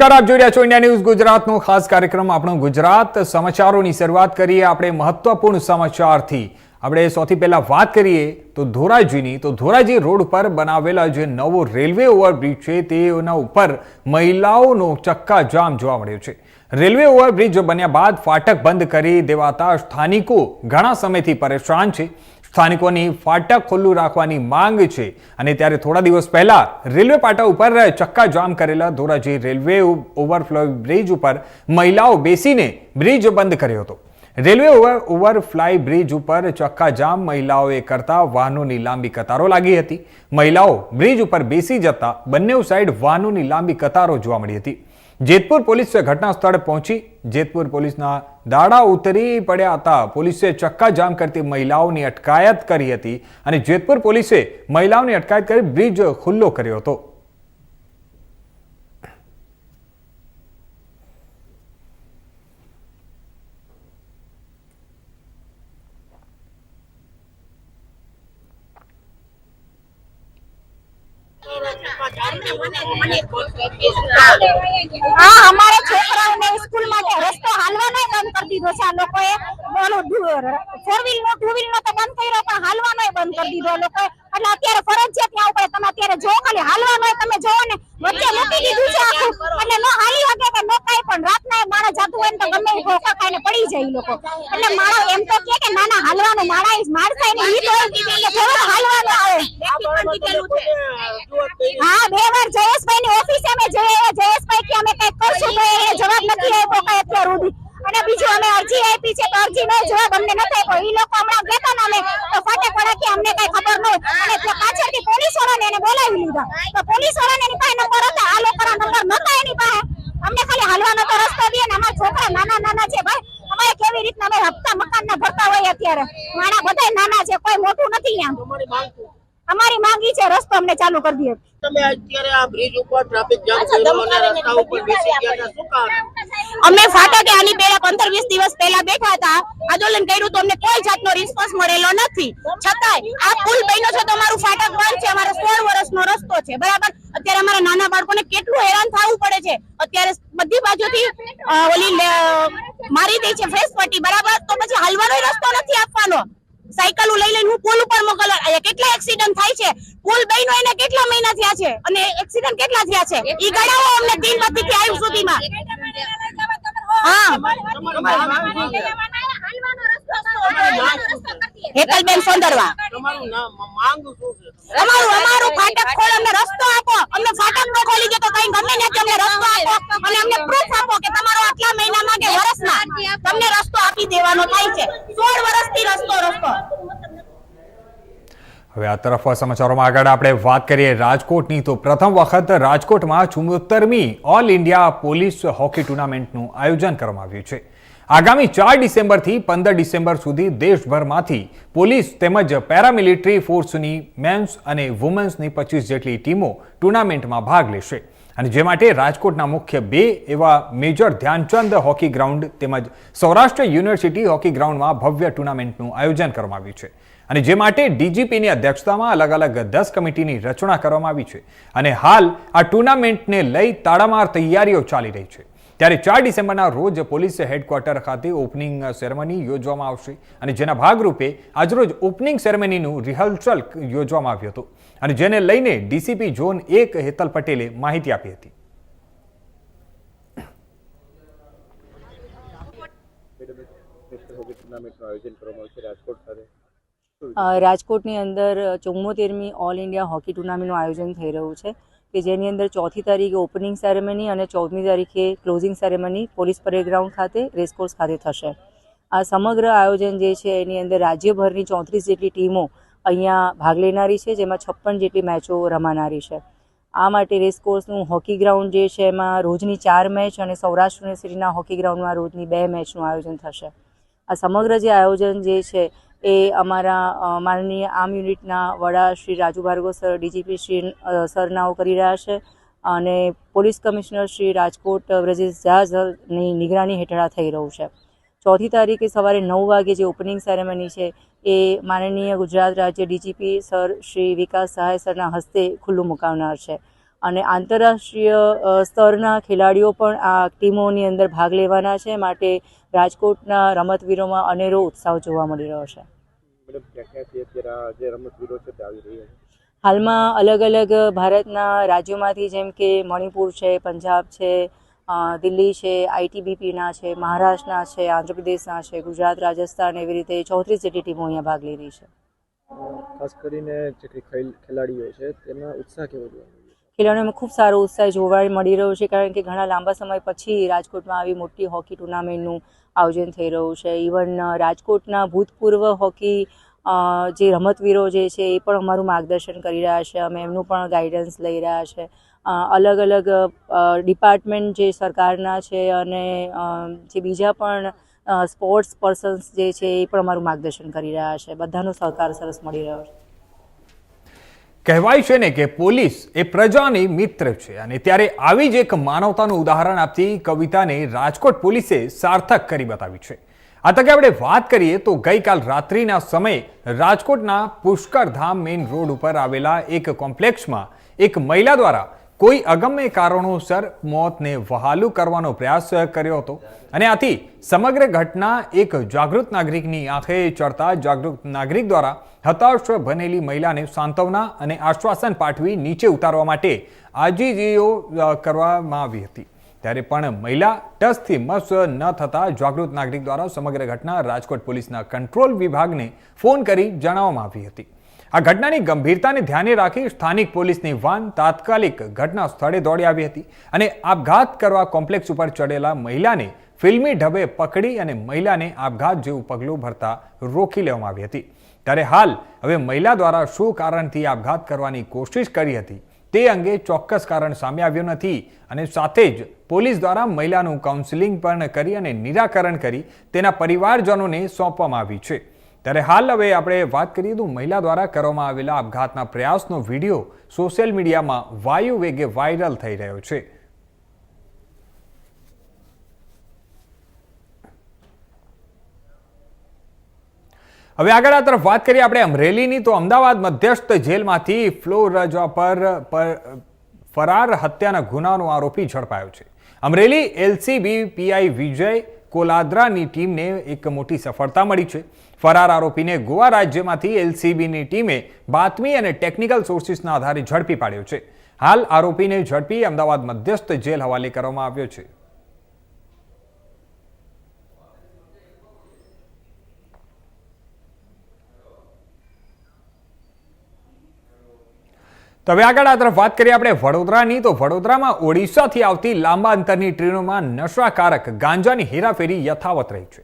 આપ જોઈ રહ્યા છો ઇન્ડિયા ન્યૂઝ ગુજરાતનો ખાસ કાર્યક્રમ આપણો ગુજરાત સમાચારોની શરૂઆત કરીએ આપણે મહત્વપૂર્ણ સમાચારથી। આપણે સૌથી પહેલા વાત કરીએ તો ધોરાજીની। તો ધોરાજી રોડ પર બનાવેલા જે નવો રેલવે ઓવરબ્રિજ છે તેના ઉપર મહિલાઓનો ચક્કાજામ જોવા મળ્યો છે। રેલવે ઓવરબ્રિજ બન્યા બાદ ફાટક બંધ કરી દેવાતા સ્થાનિકો ઘણા સમયથી પરેશાન છે। સ્થાનિકોની ફાટક ખુલ્લું રાખવાની માંગ છે અને ત્યારે થોડા દિવસ પહેલા રેલવે પાટા ઉપર ચક્કાજામ કરેલા ધોરાજી રેલવે ઓવરફ્લો બ્રિજ ઉપર મહિલાઓ બેસીને બ્રિજ બંધ કર્યો હતો। રેલવે ઓવરફ્લાય બ્રિજ ઉપર ચક્કાજામ મહિલાઓએ કરતા વાહનોની લાંબી કતારો લાગી હતી। મહિલાઓ બ્રિજ ઉપર બેસી જતા બંને સાઈડ વાહનોની લાંબી કતારો જોવા મળી હતી। જેતપુર પોલીસ ઘટના સ્થળે પહોંચી જેતપુર પોલીસના દાડા ઉતરી પડ્યા હતા। પોલીસે ચક્કાજામ કરતી મહિલાઓની અટકાયત કરી હતી અને જેતપુર પોલીસે મહિલાઓની અટકાયત કરી બ્રિજ ખુલ્લો કર્યો હતો। અમાरे छोकराओने स्कूल माटे रस्तो हालवानो बंद कर दीधो छे। आ लोकोए फोर व्हील नो टू व्हील नो तो बंद कर्यो पण हालवानो बंद कर दीधो लोकोए। એટલે અત્યારે ફરજિયાત ત્યાં ઉપર તમે અત્યારે જો ખાલી હાલવાનો તમે જોવો ને વચ્ચે મૂકી દીધું છે આખું એટલે નો હાલી શકે કે નો કાઈ પણ રાતના માણસ જાતું હોય ને તો ગમે એ ઠોકા ખાઈને પડી જાય ઈ લોકો। એટલે માણસ એમ તો કે નાના હાલવાનું માણસ મારસાઈ ની ઈટ હોય કે થોડું હાલવાનું આવે। હા બે વાર જયેશભાઈ ની ઓફિસે અમે જઈએ જયેશભાઈ કે અમે કઈ કરશું તો એ જવાબ નથી આપ્યો કઈ અત્યાર સુધી। અને બીજું અમે અરજી આપી છે તો અરજી નો જવાબ અમને નથી આપ્યો। ઈ લોકો હમણાં કહેતા ને અમે તો ફાટે પડે કે અમને કઈ ખબર ન અને પાછળથી પોલીસ વાળાને એને બોલાવી લીધા તો પોલીસ વાળાને એની પાસે નંબર હતા આ લોકોના નંબર નતા એની પાસે। અમને ખાલી હાલવાનો તો રસ્તો દે ને અમારા છોકરા નાના નાના છે ભાઈ અમારે કેવી રીતના અમે હપ્તા મકાનના ભરતા હોય અત્યારે માણા બધાય નાના છે કોઈ મોટું નથી આમ। અમારી માંગી છે રસ્તો અમને ચાલુ કરી દે। તમે અત્યારે આ બ્રિજ ઉપર ટ્રાફિક જામ કર્યો અને રસ્તા ઉપર બેસી ગયા હતા શું કારણ? અમે ફાટકે આની પહેલા 15-20 દિવસ પહેલા બેઠા હતા આંદોલન કર્યું તો અમને કોઈ જાતનો રિસ્પોન્સ મળેલો નથી। છતાંય આ પુલ બન્યો છે તો અમારું ફાટક બંધ છે। અમારો 16 વર્ષનો રસ્તો છે બરાબર। અત્યારે અમારા નાના બાળકોને કેટલું હેરાન થવું પડે છે। અત્યારે બધી બાજુથી ઓલી મારી દે છે ફેસ પટ્ટી બરાબર તો પછી હાલવાનો રસ્તો નથી આપવાનો। સાયકલ લઈ લઈને હું પુલ ઉપર મોકલવા કેટલા એક્સિડન્ટ થાય છે। પુલ બન્યો એને કેટલા મહિના થયા છે અને એક્સિડન્ટ કેટલા થયા છે ઈ ગણાવો અમને 3 બત્તી થી આવ્યું સુધીમાં। હા હેતલબેન સોંદરવા તમારું નામ માંગ શું છે? અમારું ફાટક ખોલ અમને રસ્તો આપો। અમને ફાટક નો ખોલી દે તો કઈ ગમે ને અમને રસ્તો આપો અને અમને પ્રૂફ આપો કે તમારો આટલા મહિનામાં કે વર્ષમાં તમને રસ્તો આપી દેવાનો થાય છે। 16 વર્ષથી રસ્તો હવે આ તરફ સમાચારોમાં આગળ આપણે વાત કરીએ રાજકોટની। તો પ્રથમ વખત રાજકોટમાં 74મી ઓલ ઇન્ડિયા પોલીસ હોકી ટુર્નામેન્ટનું આયોજન કરવામાં આવ્યું છે। આગામી 4 ડિસેમ્બરથી 15 ડિસેમ્બર સુધી દેશભરમાંથી પોલીસ તેમજ પેરામિલિટરી ફોર્સની મેન્સ અને વુમેન્સની 25 જેટલી ટીમો ટુર્નામેન્ટમાં ભાગ લેશે અને જે માટે રાજકોટના મુખ્ય બે એવા મેજર ધ્યાનચંદ હોકી ગ્રાઉન્ડ તેમજ સૌરાષ્ટ્ર યુનિવર્સિટી હોકી ગ્રાઉન્ડમાં ભવ્ય ટુર્નામેન્ટનું આયોજન કરવામાં આવ્યું છે અને જે માટે ડીજીપીની અધ્યક્ષતામાં અલગ અલગ 10 કમિટીની રચના કરવામાં આવી છે અને હાલ આ ટુર્નામેન્ટને લઈ તાડામાર તૈયારીઓ ચાલી રહી છે। ત્યારે 4 ડિસેમ્બરના રોજ પોલીસ હેડક્વાર્ટર ખાતે ઓપનિંગ સેરેમની યોજવામાં આવશે અને જેના ભાગરૂપે આજરોજ ઓપનિંગ સેરેમનીનું રિહર્સલ યોજવામાં આવ્યું હતું અને જેને લઈને ડીસીપી ઝોન 1 હેતલ પટેલે માહિતી આપી હતી। રાજકોટની અંદર 74મી ઓલ ઇન્ડિયા હોકી ટુર્નામેન્ટનું આયોજન થઈ રહ્યું છે કે જેની અંદર 4મી તારીખે ઓપનિંગ સેરેમની અને 14મી તારીખે closing ceremony police parade ground ખાતે રેસકોર્સ ખાતે થશે। આ સમગ્ર આયોજન જે છે એની અંદર રાજ્યભરની 34 જેટલી ટીમો અહીંયા ભાગ લેનારી છે જેમાં 56 જેટલી મેચો રમાનારી છે। આ માટે રેસકોર્સનું હોકી ગ્રાઉન્ડ જે છે એમાં રોજની 4 મેચ અને સૌરાષ્ટ્ર યુનિવર્સિટીના હોકી ગ્રાઉન્ડમાં રોજની 2 મેચનું આયોજન થશે। આ સમગ્ર જે આયોજન જે છે એ અમારા માનનીય આર્મ યુનિટના વડા શ્રી રાજુ ભાર્ગવ સર ડીજીપી શ્રી સરનાઓ કરી રહ્યા છે અને પોલીસ કમિશનર શ્રી રાજકોટ બ્રજેશ ઝાની નિગરાની હેઠળ આ થઈ રહ્યું છે। 4મી તારીખે સવારે 9 વાગે જે ઓપનિંગ સેરેમની છે એ માનનીય ગુજરાત રાજ્ય ડીજીપી સર શ્રી વિકાસ સહાય સરના હસ્તે ખુલ્લું મુકાવનાર છે। અને આંતરરાષ્ટ્રીય સ્તરના ખેલાડીઓ પણ આ ટીમોની અંદર ભાગ લેવાના છે, માટે રાજકોટના રમતવીરોમાં અનેરો ઉત્સાહ જોવા મળી રહ્યો છે. હાલમાં અલગ અલગ ભારતના રાજ્યોમાંથી, જેમ કે મણિપુર છે, પંજાબ છે, દિલ્હી છે, આઈટીબીપીના છે, મહારાષ્ટ્રના છે, આંધ્રપ્રદેશના છે, ગુજરાત, રાજસ્થાન, એવી રીતે 34 જેટલી ટીમો અહીંયા ભાગ લઈ રહી છે. ખાસ કરીને જે ખેલાડીઓ છે તેમાં ઉત્સાહ કેવો જોવા મળ્યો? ખેલાડીઓમાં ખૂબ સારો ઉત્સાહ જોવા મળી રહ્યો છે, કારણ કે ઘણા લાંબા સમય પછી રાજકોટમાં આવી મોટી હોકી ટુર્નામેન્ટનું આયોજન થઈ રહ્યું છે. ઇવન રાજકોટના ભૂતપૂર્વ હોકી જે રમતવીરો જે છે એ પણ અમારું માર્ગદર્શન કરી રહ્યા છે. અમે એમનું પણ ગાઈડન્સ લઈ રહ્યા છે. અલગ અલગ ડિપાર્ટમેન્ટ જે સરકારના છે અને જે બીજા પણ સ્પોર્ટ્સ પર્સન્સ જે છે એ પણ અમારું માર્ગદર્શન કરી રહ્યા છે. બધાનો સહકાર સરસ મળી રહ્યો છે. કહેવાય છે ને કે પોલીસ એ પ્રજાની મિત્ર છે, અને ત્યારે આવી જ એક માનવતાનું ઉદાહરણ આપતી કવિતાને રાજકોટ પોલીસે સાર્થક કરી બતાવી છે. આ તકે આપણે વાત કરીએ તો ગઈકાલ રાત્રિના સમયે રાજકોટના પુષ્કરધામ મેઇન રોડ ઉપર આવેલા એક કોમ્પ્લેક્સમાં એક મહિલા દ્વારા કોઈ અગમ્ય કારણોસર મોતને વહાલું કરવાનો પ્રયાસ કર્યો હતો, અને આથી સમગ્ર ઘટના એક જાગૃત નાગરિકની આંખે ચડતા જાગૃત નાગરિક દ્વારા હતાશ બનેલી મહિલાને સાંત્વના અને આશ્વાસન પાઠવી નીચે ઉતારવા માટે આજીજીઓ કરવામાં આવી હતી. ત્યારે પણ મહિલા ટસથી મસ ન થતા જાગૃત નાગરિક દ્વારા સમગ્ર ઘટના રાજકોટ પોલીસના કંટ્રોલ વિભાગને ફોન કરી જણાવવામાં આવી હતી. આ ઘટનાની ગંભીરતાને ધ્યાને રાખી સ્થાનિક પોલીસની વાન તાત્કાલિક ઘટના સ્થળે દોડી આવી હતી, અને આપઘાત કરવા કોમ્પ્લેક્સ ઉપર ચડેલા મહિલાને ફિલ્મી ઢબે પકડી અને મહિલાને આપઘાત જેવું પગલું ભરતા રોકી લેવામાં આવી હતી. ત્યારે હાલ હવે મહિલા દ્વારા શું કારણથી આપઘાત કરવાની કોશિશ કરી હતી તે અંગે ચોક્કસ કારણ સામે આવ્યું નથી, અને સાથે જ પોલીસ દ્વારા મહિલાનું કાઉન્સિલિંગ પણ કરી અને નિરાકરણ કરી તેના પરિવારજનોને સોંપવામાં આવી છે. ત્યારે હાલ હવે આપણે વાત કરીએ તો મહિલા દ્વારા કરવામાં આવેલા આપઘાતના પ્રયાસનો વિડીયો સોશિયલ મીડિયામાં વાયુ વેગે વાયરલ થઈ રહ્યો છે. હવે આગળ આ તરફ વાત કરીએ આપણે અમરેલીની, તો અમદાવાદ મધ્યસ્થ જેલમાંથી ફ્લોર રજા પર ફરાર હત્યાના ગુનાનો આરોપી ઝડપાયો છે. અમરેલી એલસીબી પીઆઈ વિજય કોલાદ્રાની ટીમને એક મોટી સફળતા મળી છે. ફરાર આરોપીને ગોવા રાજ્યમાંથી એલસીબીની ટીમે બાતમી અને ટેકનિકલ સોર્સિસના આધારે ઝડપી પાડ્યો છે. હાલ આરોપીને ઝડપી અમદાવાદ મધ્યસ્થ જેલ હવાલે કરવામાં આવ્યો છે. તો હવે આગળ આ તરફ વાત કરીએ આપણે વડોદરાની, તો વડોદરામાં ઓડિશાથી આવતી લાંબા અંતરની ટ્રેનોમાં નશાકારક ગાંજાની હેરાફેરી યથાવત રહી છે.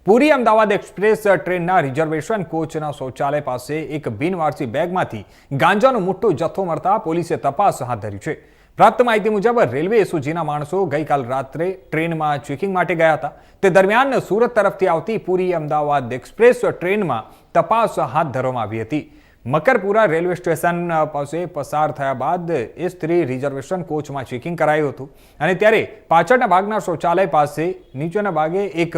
પુરી અમદાવાદ એક્સપ્રેસ ટ્રેનના રિઝર્વેશન કોચના શૌચાલય પાસે એક બિનવારસી બેગમાંથી ગાંજાનો મોટો જથ્થો મળતા પોલીસે તપાસ હાથ ધરી છે. પ્રાપ્ત માહિતી મુજબ રેલવે એસઓજીના માણસો ગઈકાલ રાત્રે ટ્રેનમાં ચેકિંગ માટે ગયા હતા. તે દરમિયાન સુરત તરફથી આવતી પુરી અમદાવાદ એક્સપ્રેસ ટ્રેનમાં તપાસ હાથ ધરવામાં આવી હતી. મકરપુરા રેલવે સ્ટેશન પાસે પસાર થયા બાદ એ સ્ત્રી રિઝર્વેશન કોચમાં ચેકિંગ કરાયું હતું, અને ત્યારે પાછળના ભાગના શૌચાલય પાસે નીચેના ભાગે એક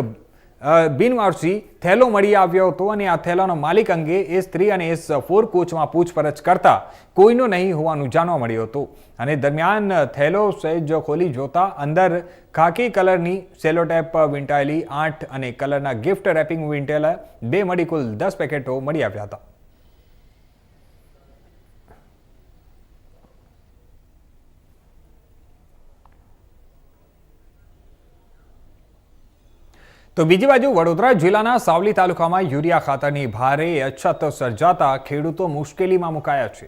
બિનવારસી થેલો મળી આવ્યો હતો, અને આ થેલાનો માલિક અંગે એ સ્ત્રી અને S4 કોચમાં પૂછપરછ કરતા કોઈનો નહીં હોવાનું જાણવા મળ્યું હતું. અને દરમિયાન થેલો સહેજ ખોલી જોતા અંદર ખાકી કલરની સેલોટેપ વીંટાયેલી 8 અને કલરના ગિફ્ટ રેપિંગ વીંટેલા 2 મળી કુલ 10 પેકેટો મળી આવ્યા હતા. તો બીજી બાજુ વડોદરા જિલ્લાના સાવલી તાલુકામાં યુરિયા ખાતરની ભારે અછત સર્જાતા ખેડૂતો મુશ્કેલીમાં મુકાયા છે.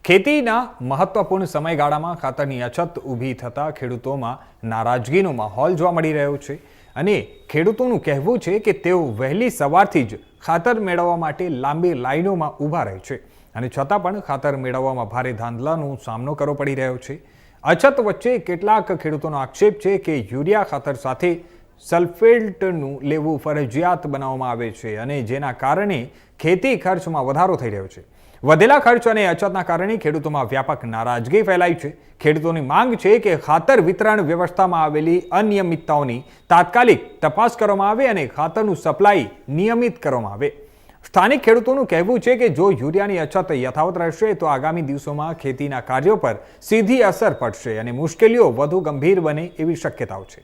ખેતીના મહત્વપૂર્ણ સમયગાળામાં ખાતરની અછત ઊભી થતા ખેડૂતોમાં નારાજગીનો માહોલ જોવા મળી રહ્યો છે, અને ખેડૂતોનું કહેવું છે કે તેઓ વહેલી સવારથી જ ખાતર મેળવવા માટે લાંબી લાઈનોમાં ઊભા રહે છે, અને છતાં પણ ખાતર મેળવવામાં ભારે ધાંધલાનો સામનો કરવો પડી રહ્યો છે. અછત વચ્ચે કેટલાક ખેડૂતોનો આક્ષેપ છે કે યુરિયા ખાતર સાથે સલ્ફેટનું લેવું ફરજિયાત બનાવવામાં આવે છે, અને જેના કારણે ખેતી ખર્ચમાં વધારો થઈ રહ્યો છે. વધેલા ખર્ચ અને અછતના કારણે ખેડૂતોમાં વ્યાપક નારાજગી ફેલાઈ છે. ખેડૂતોની માંગ છે કે ખાતર વિતરણ વ્યવસ્થામાં આવેલી અનિયમિતતાઓની તાત્કાલિક તપાસ કરવામાં આવે અને ખાતરનું સપ્લાય નિયમિત કરવામાં આવે. સ્થાનિક ખેડૂતોનું કહેવું છે કે જો યુરિયાની અછત યથાવત રહેશે તો આગામી દિવસોમાં ખેતીના કાર્યો પર સીધી અસર પડશે અને મુશ્કેલીઓ વધુ ગંભીર બને એવી શક્યતાઓ છે.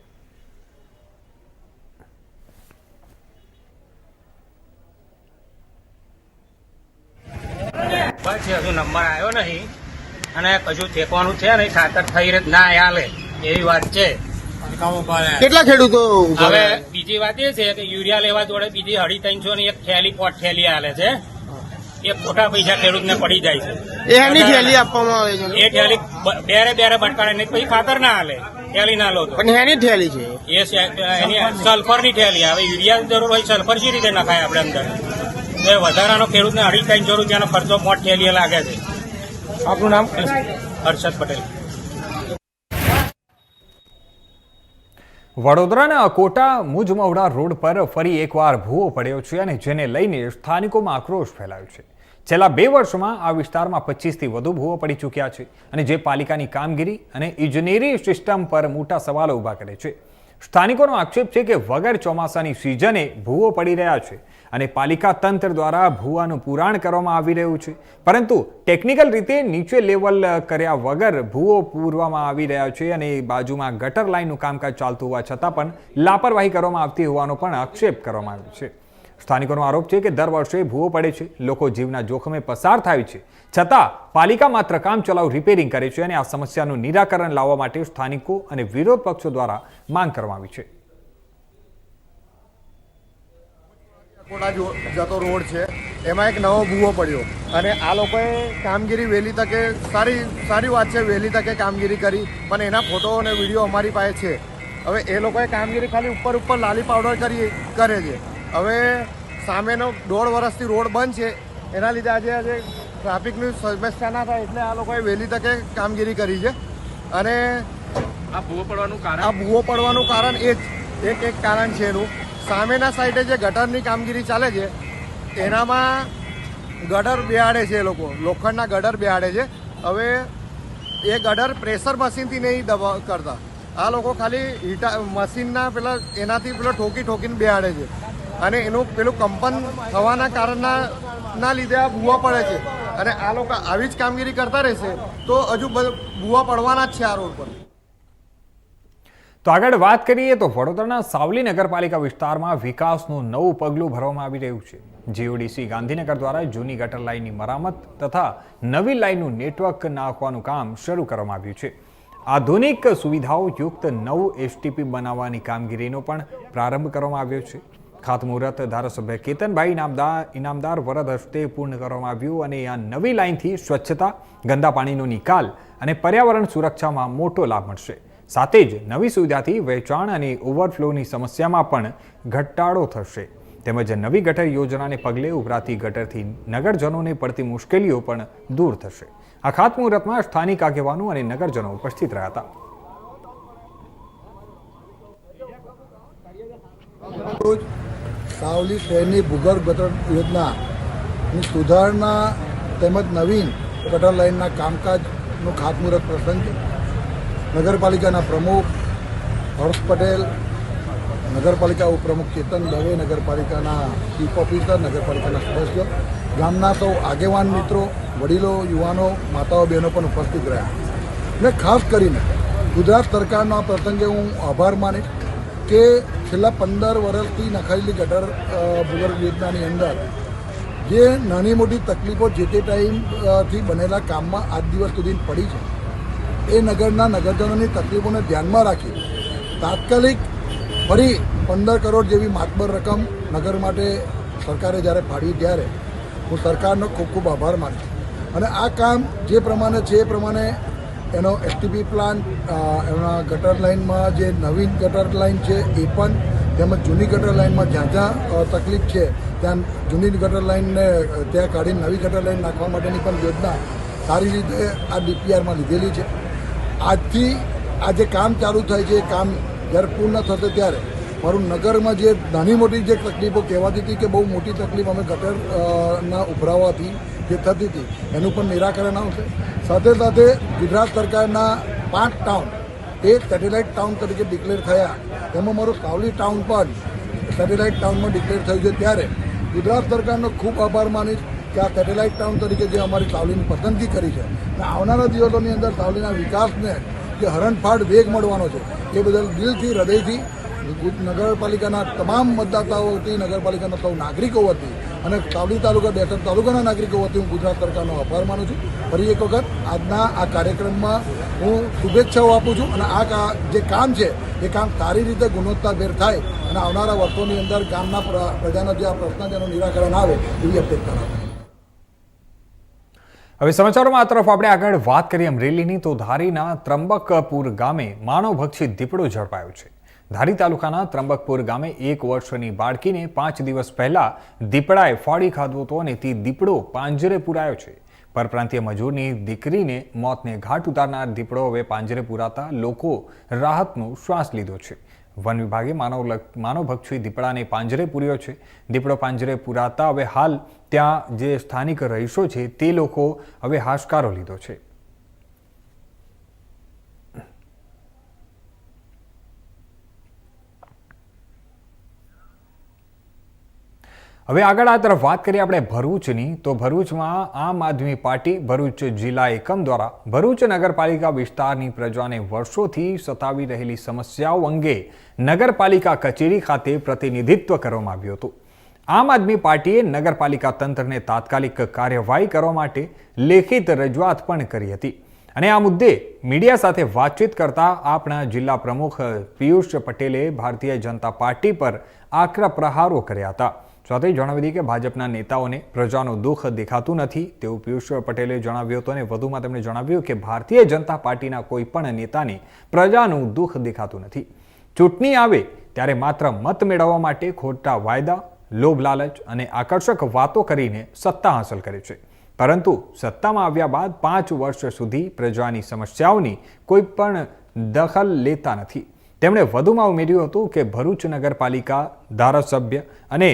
હજુ નંબર આવ્યો નહીં અને કશું ફેંકવાનું છે નહીં, ખાતર થઈ રહે ના આલે એવી વાત છે. કેટલા ખેડૂતો હવે બીજી વાત એ છે કે યુરિયા લેવા જોડે બીજી 350 ની એક થેલી પોટ થેલી આલે છે. એ ખોટા પૈસા ખેડૂતને પડી જાય છે. એ એની થેલી આપવામાં આવે છે? એ થેલી બેરે બટકાડે નહીં પછી ખાતર ના આલે, થેલી ના લો તો. પણ એની થેલી છે એની સલ્ફર ની થેલી. હવે યુરિયા જરૂર હોય સલ્ફર શી રીતે નખાય આપણે અંદર? એ વધારાનો ખેડૂતને 350 રૂપિયાનો ખર્ચો પોટ થેલી લાગે છે. આપનું નામ? હર્ષદ પટેલ. વડોદરાના અકોટા મુજમવડા રોડ પર ફરી એકવાર ભૂવો પડ્યો છે અને જેને લઈને સ્થાનિકોમાં આક્રોશ ફેલાયો છે. છેલ્લા 2 વર્ષમાં આ વિસ્તારમાં 25થી વધુ ભૂવો પડી ચૂક્યા છે અને જે પાલિકાની કામગીરી અને ઇજનેરી સિસ્ટમ પર મોટા સવાલો ઊભા કરે છે. સ્થાનિકોનો આક્ષેપ છે કે વગર ચોમાસાની સિઝને ભૂવો પડી રહ્યા છે અને પાલિકા તંત્ર દ્વારા ભૂવાનું પુરાણ કરવામાં આવી રહ્યું છે, પરંતુ ટેકનિકલ રીતે નીચે લેવલ કર્યા વગર ભૂવો પૂરવામાં આવી રહ્યા છે અને બાજુમાં ગટર લાઇનનું કામકાજ ચાલતું હોવા છતાં પણ લાપરવાહી કરવામાં આવતી હોવાનો પણ આક્ષેપ કરવામાં આવ્યો છે. સ્થાનિકોનો આરોપ છે કે દર વર્ષે ભૂવો પડે છે, લોકો જીવના જોખમે પસાર થાય છે, છતાં પાલિકા માત્ર કામ ચલાઉ રિપેરિંગ કરે છે અને આ સમસ્યાનું નિરાકરણ લાવવા માટે સ્થાનિકો અને વિરોધ પક્ષો દ્વારા માંગ કરવામાં આવી છે. જતો રોડ છે એમાં એક નવો ભૂવો પડ્યો અને આ લોકોએ કામગીરી વહેલી તકે સારી વાત છે, વહેલી તકે કામગીરી કરી, પણ એના ફોટો અને વિડીયો અમારી પાસે છે. હવે એ લોકોએ કામગીરી ખાલી ઉપર લાલી પાવડર કરે છે. હવે સામેનો 1.5 વર્ષથી રોડ બંધ છે, એના લીધે આજે ટ્રાફિકની સમસ્યા ના થાય એટલે આ લોકોએ વહેલી તકે કામગીરી કરી છે. અને આ ભૂવો પડવાનું કારણ એ જ એક કારણ છે એનું. સામેના સાઈડે જે ગટરની કામગીરી ચાલે છે એનામાં ગટર બેહાડે છે, એ લોકો લોખંડના ગટર બેહાડે છે. હવે એ ગટર પ્રેશર મશીનથી નહીં કરતા, આ લોકો ખાલી મશીનના એનાથી ઠોકીને બેહાડે છે અને એનું કંપન થવાના કારણના લીધે આ ભૂવા પડે છે. અને આ લોકો આવી જ કામગીરી કરતા રહેશે તો હજુ ભૂવા પડવાના જ છે આ રોડ પર. તો આગળ વાત કરીએ તો વડોદરાના સાવલી નગરપાલિકા વિસ્તારમાં વિકાસનું નવું પગલું ભરવામાં આવી રહ્યું છે. જીઓડીસી ગાંધીનગર દ્વારા જૂની ગટર લાઇનની મરામત તથા નવી લાઇનનું નેટવર્ક નાખવાનું કામ શરૂ કરવામાં આવ્યું છે. આધુનિક સુવિધાઓ યુક્ત નવું એસટીપી બનાવવાની કામગીરીનો પણ પ્રારંભ કરવામાં આવ્યો છે. ખાતમુહૂર્ત ધારાસભ્ય કેતનભાઈ ઇનામદાર વરદ હસ્તે પૂર્ણ કરવામાં આવ્યું અને આ નવી લાઇનથી સ્વચ્છતા, ગંદા પાણીનો નિકાલ અને પર્યાવરણ સુરક્ષામાં મોટો લાભ મળશે. સાથે જ નવી સુવિધાથી વેચાણ અને ઓવરફ્લોની સમસ્યામાં પણ ઘટાડો થશે. તેમજ નવી ગટર યોજનાને પગલે ઉભરાતી ગટરથી નગરજનોને પડતી મુશ્કેલીઓ પણ દૂર થશે. આ ખાતમુહૂર્તમાં સ્થાનિક આગેવાનો અને નગરજનો ઉપસ્થિત રહ્યા હતા. સાવલી શહેરની ભૂગર્ભ ગટર યોજનાની સુધારણા તેમજ નવીન ગટર લાઇનના કામકાજનું ખાતમુહૂર્ત પ્રસંગ છે. નગરપાલિકાના પ્રમુખ હર્ષ પટેલ, નગરપાલિકા ઉપપ્રમુખ ચેતન દવે, નગરપાલિકાના ચીફ ઓફિસર, નગરપાલિકાના સદસ્યો, ગામના સૌ આગેવાન મિત્રો, વડીલો, યુવાનો, માતાઓ, બહેનો પણ ઉપસ્થિત રહ્યા. અને ખાસ કરીને ગુજરાત સરકારનો આ પ્રસંગે હું આભાર માનીશ કે છેલ્લા 15 વર્ષથી નખાયેલી ગટર ભૂગર્ભ યોજનાની અંદર જે નાની મોટી તકલીફો જે તે ટાઈમથી બનેલા કામમાં આજ દિવસ સુધી પડી છે, એ નગરજનોની તકલીફોને ધ્યાનમાં રાખી તાત્કાલિક ફરી 15 કરોડ જેવી માતબર રકમ નગર માટે સરકારે જ્યારે ફાળવી ત્યારે હું સરકારનો ખૂબ ખૂબ આભાર માનું છું. અને આ કામ જે પ્રમાણે છે એ પ્રમાણે એનો એસટીપી પ્લાન્ટ, એના ગટર લાઇનમાં જે નવીન ગટર લાઇન છે એ પણ, તેમજ જૂની ગટર લાઇનમાં જ્યાં જ્યાં તકલીફ છે ત્યાં જૂની ગટર લાઇનને ત્યાં કાઢીને નવી ગટર લાઇન નાખવા માટેની પણ યોજના સારી રીતે આ ડીપીઆરમાં લીધેલી છે. આજથી આ જે કામ ચાલુ થાય છે એ કામ જ્યારે પૂર્ણ થશે ત્યારે મારું નગરમાં જે નાની મોટી જે તકલીફો કહેવાતી હતી કે બહુ મોટી તકલીફ અમે ગટરના ઉભરાવાથી જે થતી હતી એનું પણ નિરાકરણ આવશે. સાથે સાથે ગુજરાત સરકારના 5 ટાઉન એ સેટેલાઇટ ટાઉન તરીકે ડિક્લેર થયા, એમાં મારું સાવલી ટાઉન પણ સેટેલાઇટ ટાઉનમાં ડિક્લેર થયું છે. ત્યારે ગુજરાત સરકારનો ખૂબ આભાર માનીશ કે આ સેટેલાઇટ ટાઉન તરીકે જે અમારી સાવલીની પસંદગી કરી છે અને આવનારા દિવસોની અંદર સાવલીના વિકાસને જે હરણફાળ વેગ મળવાનો છે એ બદલ દિલથી હૃદયથી નગરપાલિકાના તમામ મતદાતાઓ વતી, નગરપાલિકાના સૌ નાગરિકો વતી અને સાવલી તાલુકા, બેસર તાલુકાના નાગરિકો વતી હું ગુજરાત સરકારનો આભાર માનું છું. ફરી એક વખત આજના આ કાર્યક્રમમાં હું શુભેચ્છાઓ આપું છું અને આ જે કામ છે એ કામ સારી રીતે ગુણવત્તાભેર થાય અને આવનારા વર્ષોની અંદર ગામના પ્રજાના જે આ પ્રશ્ન છે એનું નિરાકરણ આવે એવી અપેક્ષા રાખું. હવે સમાચારોમાં આ તરફ આપણે આગળ વાત કરીએ અમરેલીની, તો ધારીના ત્રંબકપુર ગામે માનવભક્ષી દીપડો ઝડપાયો છે. ધારી તાલુકાના ત્રંબકપુર ગામે 1 વર્ષની બાળકીને 5 દિવસ પહેલા દીપડાએ ફાડી ખાધો હતો અને તે દીપડો પાંજરે પુરાયો છે. પરપ્રાંતીય મજૂરની દીકરીને મોતને ઘાટ ઉતારનાર દીપડો હવે પાંજરે પુરાતા લોકો રાહતનો શ્વાસ લીધો છે. વન વિભાગે માનવભક્ષી દીપડાને પાંજરે પૂર્યો છે. દીપડો પાંજરે પુરાતા હવે હાલ ત્યાં જે સ્થાનિક રહીશો છે તે લોકો હવે હાશકારો લીધો છે. હવે આગળ આ તરફ વાત કરીએ આપણે ભરૂચની, તો ભરૂચમાં આમ આદમી પાર્ટી ભરૂચ જિલ્લા એકમ દ્વારા ભરૂચ નગરપાલિકા વિસ્તારની પ્રજાને વર્ષોથી સતાવી રહેલી સમસ્યાઓ અંગે નગરપાલિકા કચેરી ખાતે પ્રતિનિધિત્વ કરવામાં આવ્યું હતું. આમ આદમી પાર્ટીએ નગરપાલિકા તંત્રને તાત્કાલિક કાર્યવાહી કરવા માટે લેખિત રજૂઆત પણ કરી હતી અને આ મુદ્દે મીડિયા સાથે વાતચીત કરતા આપણા જિલ્લા પ્રમુખ પિયુષ પટેલે ભારતીય જનતા પાર્ટી પર આકરા પ્રહારો કર્યા હતા. સાથે જણાવી દીધું કે ભાજપના નેતાઓને પ્રજાનું દુઃખ દેખાતું નથી તેવું પિયુષ પટેલે જણાવ્યું હતું અને વધુમાં તેમણે જણાવ્યું કે ભારતીય જનતા પાર્ટીના કોઈ પણ નેતાને પ્રજાનું દુઃખ દેખાતું નથી. ચૂંટણી આવે ત્યારે માત્ર મત મેળવવા માટે ખોટા વાયદા, લોભ લાલચ અને આકર્ષક વાતો કરીને સત્તા હાંસલ કરે છે, પરંતુ સત્તામાં આવ્યા બાદ 5 વર્ષ સુધી પ્રજાની સમસ્યાઓની કોઈ પણ દખલ લેતા નથી. તેમણે વધુમાં ઉમેર્યું હતું કે ભરૂચ નગરપાલિકા ધારાસભ્ય અને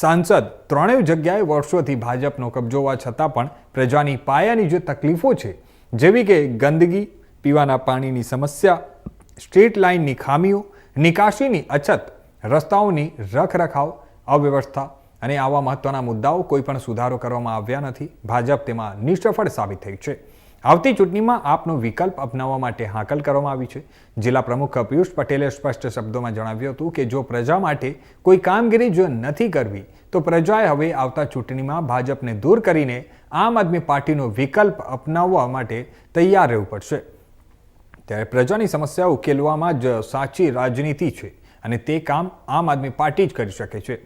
સાંસદ ત્રણેય જગ્યાએ વર્ષોથી ભાજપનો કબજો હોવા છતાં પણ પ્રજાની પાયાની જે તકલીફો છે, જેવી કે ગંદકી, પીવાના પાણીની સમસ્યા, સ્ટ્રીટ લાઇનની ખામીઓ, નિકાસીની અછત, રસ્તાઓની રખરખાવ, અવ્યવસ્થા અને આવા મહત્વના મુદ્દાઓ કોઈ પણ સુધારો કરવામાં આવ્યા નથી. ભાજપ તેમાં નિષ્ફળ સાબિત થઈ છે. આવતી ચૂંટણીમાં આપનો વિકલ્પ અપનાવવા માટે હાકલ કરવામાં આવી છે. જિલ્લા પ્રમુખ પિયુષ પટેલે સ્પષ્ટ શબ્દોમાં જણાવ્યું હતું કે જો પ્રજા માટે કોઈ કામગીરી જો નથી કરવી તો પ્રજાએ હવે આવતા ચૂંટણીમાં ભાજપને દૂર કરીને આમ આદમી પાર્ટીનો વિકલ્પ અપનાવવા માટે તૈયાર રહેવું પડશે. ત્યારે પ્રજાની સમસ્યા ઉકેલવામાં જ સાચી રાજનીતિ છે અને તે કામ આમ આદમી પાર્ટી જ કરી શકે છે.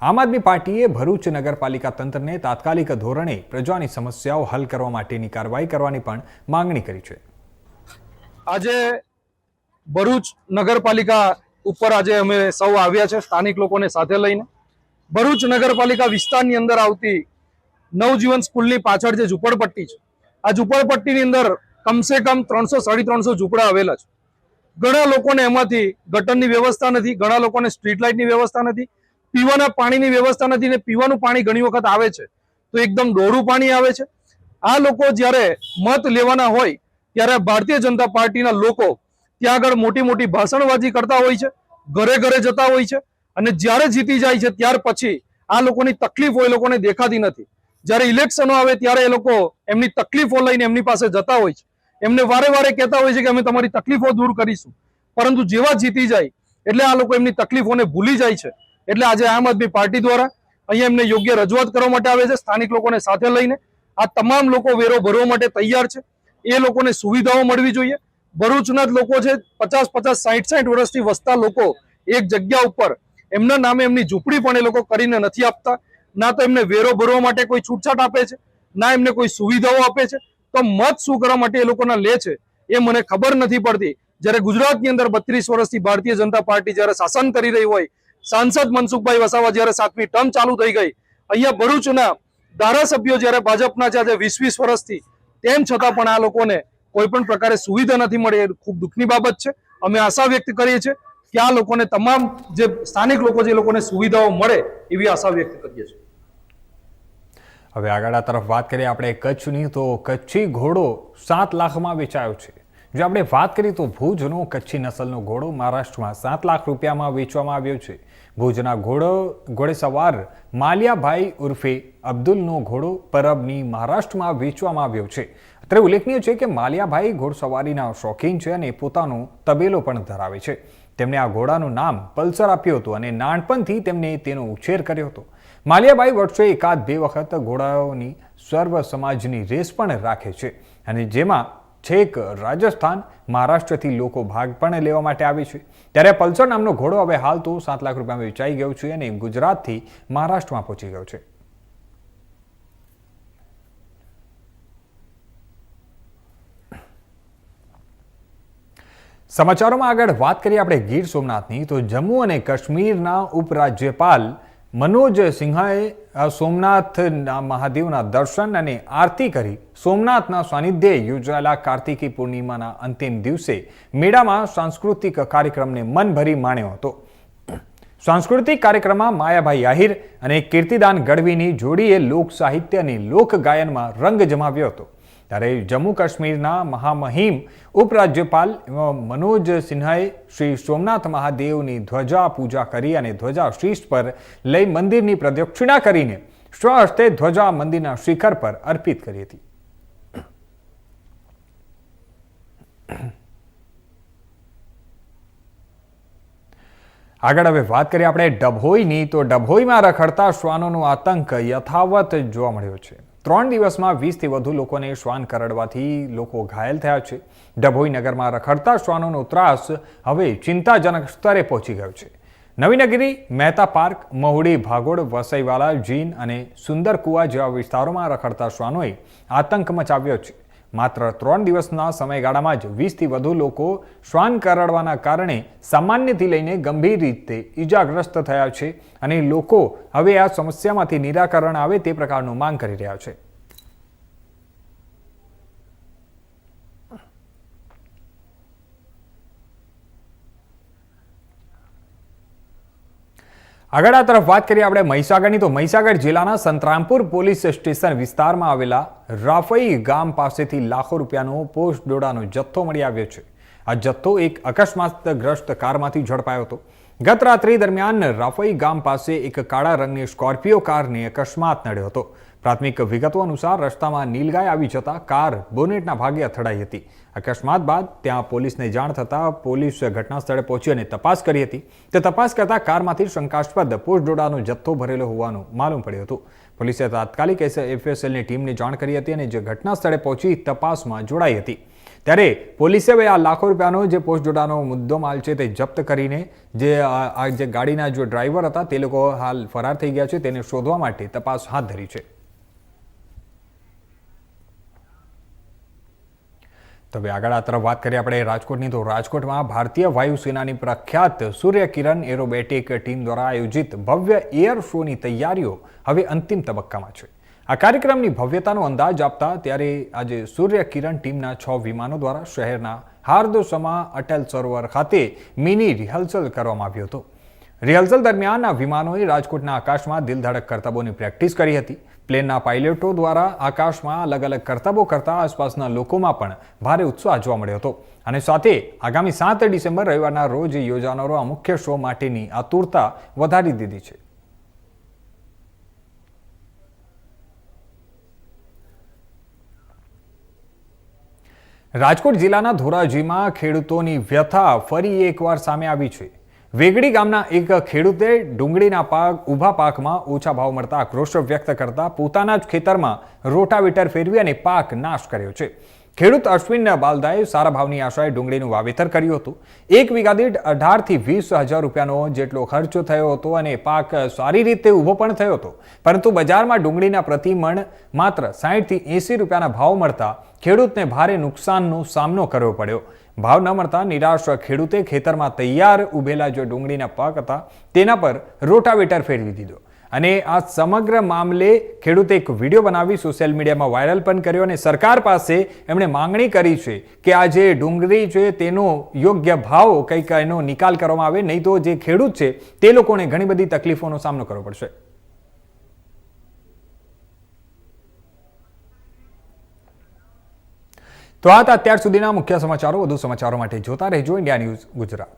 આમ આદમી પાર્ટીએ ભરૂચ નગરપાલિકા તંત્રને તાત્કાલિક ધોરણે પ્રજાની સમસ્યાઓ હલ કરવા માટેની કાર્યવાહી કરવાની પણ માંગણી કરી છે. આજે ભરૂચ નગરપાલિકા ઉપર આજે અમે સૌ આવ્યા છે સ્થાનિક લોકોને સાથે લઈને. ભરૂચ નગરપાલિકા વિસ્તારની અંદર આવતી નવજીવન સ્કૂલની પાછળ જે ઝૂંપડપટ્ટી છે, આ ઝૂંપડપટ્ટીની અંદર કમસે કમ 300-350 ઝૂંપડા આવેલા છે. ઘણા લોકોને એમાંથી ગટરની વ્યવસ્થા નથી, ઘણા લોકોને સ્ટ્રીટ લાઇટની વ્યવસ્થા નથી, પીવાના પાણીની વ્યવસ્થા નથી ને પીવાનું પાણી ઘણી વખત આવે છે તો એકદમ ડોળું પાણી આવે છે. આ લોકો જ્યારે મત લેવાના હોય ત્યારે ભારતીય જનતા પાર્ટીના લોકો ત્યાં આગળ મોટી મોટી ભાષણબાજી કરતા હોય છે, ઘરે ઘરે જતા હોય છે અને જ્યારે જીતી જાય છે ત્યાર પછી આ લોકોની તકલીફો એ લોકોને દેખાતી નથી. જ્યારે ઇલેક્શનો આવે ત્યારે એ લોકો એમની તકલીફો લઈને એમની પાસે જતા હોય છે, એમને વારે વારે કહેતા હોય છે કે અમે તમારી તકલીફો દૂર કરીશું, પરંતુ જેવા જીતી જાય એટલે આ લોકો એમની તકલીફોને ભૂલી જાય છે. એટલે આજે આમ આદમી પાર્ટી દ્વારા અહીંયા એમને યોગ્ય રજૂઆત કરવા માટે આવે છે. સ્થાનિક લોકોને સાથે લઈને આ તમામ લોકો વેરો ભરવા માટે તૈયાર છે. એ લોકોને સુવિધાઓ મળવી જોઈએ. ભરૂચના જ લોકો છે, 50-50, 60-60 વર્ષથી વસતા લોકો એક જગ્યા ઉપર એમના નામે એમની ઝૂંપડી પણ એ લોકો કરીને નથી આપતા. ના તો એમને વેરો ભરવા માટે કોઈ છૂટછાટ આપે છે, ના એમને કોઈ સુવિધાઓ આપે છે. તો મત શું કરવા માટે એ લોકોના લે છે એ મને ખબર નથી પડતી. જ્યારે ગુજરાતની અંદર 32 વર્ષથી ભારતીય જનતા પાર્ટી જ્યારે શાસન કરી રહી હોય, સાંસદ મનસુખભાઈ વસાવા જ્યારે 7મી ટર્મ ચાલુ થઈ ગઈ, અહીંયા ભરૂચના ધારાસભ્યો જ્યારે ભાજપના છે આજે 20-20 વર્ષથી, તેમ છતાં પણ આ લોકોને કોઈ પણ પ્રકારે સુવિધા નથી મળી. એ ખૂબ દુઃખની બાબત છે. અમે આશા વ્યક્ત કરીએ છીએ કે આ લોકોને તમામ જે સ્થાનિક લોકો છે એ લોકોને સુવિધાઓ મળે એવી આશા વ્યક્ત કરીએ છીએ. હવે આગળ આ તરફ વાત કરીએ આપણે કચ્છની, તો કચ્છી ઘોડો 7 લાખમાં વેચાયો છે. જો આપણે વાત કરીએ તો ભુજનો કચ્છી નસલનો ઘોડો મહારાષ્ટ્રમાં 7 લાખ રૂપિયામાં વેચવામાં આવ્યો છે. ભુજના ઘોડેસવાર માલિયાભાઈ ઉર્ફે અબ્દુલનો ઘોડો પરબની મહારાષ્ટ્રમાં વેચવામાં આવ્યો છે. અત્રે ઉલ્લેખનીય છે કે માલિયાભાઈ ઘોડસવારીના શોખીન છે અને પોતાનો તબેલો પણ ધરાવે છે. તેમણે આ ઘોડાનું નામ પલ્સર આપ્યું હતું અને નાનપણથી તેમને તેનો ઉછેર કર્યો હતો. માલિયાભાઈ વર્ષે 1-2 વખત ઘોડાઓની સર્વ સમાજની રેસ પણ રાખે છે અને જેમાં છેક રાજસ્થાન મહારાષ્ટ્રથી લોકો ભાગ પણ લેવા માટે આવે છે. ત્યારે પલ્સર નામનો ઘોડો હવે હાલ તો 7 લાખ રૂપિયામાં વેચાઈ ગયો છે અને ગુજરાતથી મહારાષ્ટ્રમાં પહોંચી ગયો છે. સમાચારોમાં આગળ વાત કરીએ આપણે ગીર સોમનાથની તો જમ્મુ અને કાશ્મીરના ઉપરાજ્યપાલ મનોજ સિન્હાએ સોમનાથ મહાદેવના દર્શન અને આરતી કરી સોમનાથના સાનિધ્યે યોજાયેલા કાર્તિકી પૂર્ણિમાના અંતિમ દિવસે મેળામાં સાંસ્કૃતિક કાર્યક્રમને મન ભરી માણ્યો હતો. સાંસ્કૃતિક કાર્યક્રમમાં માયાભાઈ આહિર અને કીર્તિદાન ગઢવીની જોડીએ લોક સાહિત્ય અને લોક ગાયનમાં રંગ જમાવ્યો હતો. ત્યારે જમ્મુ કાશ્મીરના મહામહિમ ઉપરાજ્યપાલ મનોજ સિન્હાએ શ્રી સોમનાથ મહાદેવની ધ્વજા પૂજા કરી અને ધ્વજા શીશ પર લઈ મંદિરની પ્રદક્ષિણા કરીને સ્વહસ્તે ધ્વજા મંદિરના શિખર પર અર્પિત કરી હતી. આગળ હવે વાત કરીએ આપણે ડભોઈની તો ડભોઈમાં રખડતા શ્વાનોનો આતંક યથાવત જોવા મળ્યો છે. 3 દિવસમાં 20થી વધુ લોકોને શ્વાન કરડવાથી લોકો ઘાયલ થયા છે. ડભોઈ નગરમાં રખડતા શ્વાનોનો ત્રાસ હવે ચિંતાજનક સ્તરે પહોંચી ગયો છે. નવીનગરી, મહેતા પાર્ક, મહુડી, ભાગોળ, વસઈવાલા, જીન અને સુંદરકુવા જેવા વિસ્તારોમાં રખડતા શ્વાનોએ આતંક મચાવ્યો છે. માત્ર 3 દિવસના સમયગાળામાં જ 20થી વધુ લોકો શ્વાન કરડવાના કારણે સામાન્યથી લઈને ગંભીર રીતે ઈજાગ્રસ્ત થયા છે અને લોકો હવે આ સમસ્યામાંથી નિરાકરણ આવે તે પ્રકારનું માંગ કરી રહ્યા છે. આગળ આ તરફ વાત કરીએ આપણે મહીસાગરની તો મહીસાગર જિલ્લાના સંતરામપુર પોલીસ સ્ટેશન વિસ્તારમાં આવેલા રાફઈ ગામ પાસેથી લાખો રૂપિયાનો પોસ્ટ ડોડાનો જથ્થો મળી આવ્યો છે. આ જથ્થો એક અકસ્માતગ્રસ્ત કારમાંથી ઝડપાયો હતો. ગત રાત્રિ દરમિયાન રાફઈ ગામ પાસે એક કાળા રંગની સ્કોર્પિયો કારને અકસ્માત નડ્યો હતો. પ્રાથમિક વિગતો અનુસાર રસ્તામાં નીલગાય આવી જતા કાર બોનેટના ભાગે અથડાઈ હતી. અકસ્માત બાદ ત્યાં પોલીસને જાણ થતાં પોલીસ ઘટના સ્થળે પહોંચી અને તપાસ કરી હતી. તે તપાસ કરતા કારમાંથી શંકાસ્પદ પોસ્ટ ડોડાનો જથ્થો ભરેલો હોવાનું માલુમ પડ્યું હતું. પોલીસે તાત્કાલિક એફએસએલની ટીમને જાણ કરી હતી અને જે ઘટના સ્થળે પહોંચી તપાસમાં જોડાઈ હતી. ત્યારે પોલીસે હવે આ લાખો રૂપિયાનો જે પોસ્ટ ડોડાનો મુદ્દો માલ છે તે જપ્ત કરીને જે ગાડીના જે ડ્રાઈવર હતા તે લોકો હાલ ફરાર થઈ ગયા છે. તેને શોધવા માટે તપાસ હાથ ધરી છે. તો હવે આગળ આ તરફ વાત કરીએ આપણે રાજકોટની તો રાજકોટમાં ભારતીય વાયુસેનાની પ્રખ્યાત સૂર્યકિરણ એરોબેટિક ટીમ દ્વારા આયોજિત ભવ્ય એર શોની તૈયારીઓ હવે અંતિમ તબક્કામાં છે. આ કાર્યક્રમની ભવ્યતાનો અંદાજ આપતા ત્યારે આજે સૂર્યકિરણ ટીમના 6 વિમાનો દ્વારા શહેરના હાર્દોસમા અટલ સરોવર ખાતે મિની રિહર્સલ કરવામાં આવ્યું હતું. રિહર્સલ દરમિયાન આ વિમાનોએ રાજકોટના આકાશમાં દિલધડક કરતબોની પ્રેક્ટિસ કરી હતી. પ્લેનના પાયલટો દ્વારા આકાશમાં અલગ અલગ કરતબો કરતા આસપાસના લોકોમાં પણ ભારે ઉત્સાહ જોવા મળ્યો હતો અને સાથે આગામી 7 ડિસેમ્બર રવિવારના રોજ યોજાનારો આ મુખ્ય શો માટેની આતુરતા વધારી દીધી છે. રાજકોટ જિલ્લાના ધોરાજીમાં ખેડૂતોની વ્યથા ફરી એકવાર સામે આવી છે. વેગડી ગામના એક ખેડૂતે ડુંગળીના ઊભા પાકમાં ઓછા ભાવ મળતા આક્રોશ વ્યક્ત કરતા પોતાના જ ખેતરમાં રોટાવેટર ફેરવી અને પાક નાશ કર્યો છે. ખેડૂત અશ્વિન બાલદાએ સારા ભાવની આશાએ ડુંગળીનું વાવેતર કર્યું હતું. 1 વીઘા દીઠ 18 થી 20 હજાર રૂપિયાનો જેટલો ખર્ચો થયો હતો અને પાક સારી રીતે ઊભો પણ થયો હતો. પરંતુ બજારમાં ડુંગળીના પ્રતિ મણ માત્ર 60 થી 80 રૂપિયાના ભાવ મળતા ખેડૂતને ભારે નુકસાનનો સામનો કરવો પડ્યો. ભાવ ન મળતા નિરાશ ખેડૂતે ખેતરમાં તૈયાર ઉભેલા જે ડુંગળીના પાક હતા તેના પર રોટાવેટર ફેરવી દીધો અને આ સમગ્ર મામલે ખેડૂતે એક વિડીયો બનાવી સોશિયલ મીડિયામાં વાયરલ પણ કર્યો અને સરકાર પાસે એમણે માંગણી કરી છે કે આ જે ડુંગળી છે તેનો યોગ્ય ભાવ કંઈક એનો નિકાલ કરવામાં આવે, નહીં તો જે ખેડૂત છે તે લોકોને ઘણી બધી તકલીફોનો સામનો કરવો પડશે. તો આ હતા અત્યાર સુધીના મુખ્ય સમાચારો. વધુ સમાચારો માટે જોતા રહેજો ઇન્ડિયા ન્યૂઝ ગુજરાત.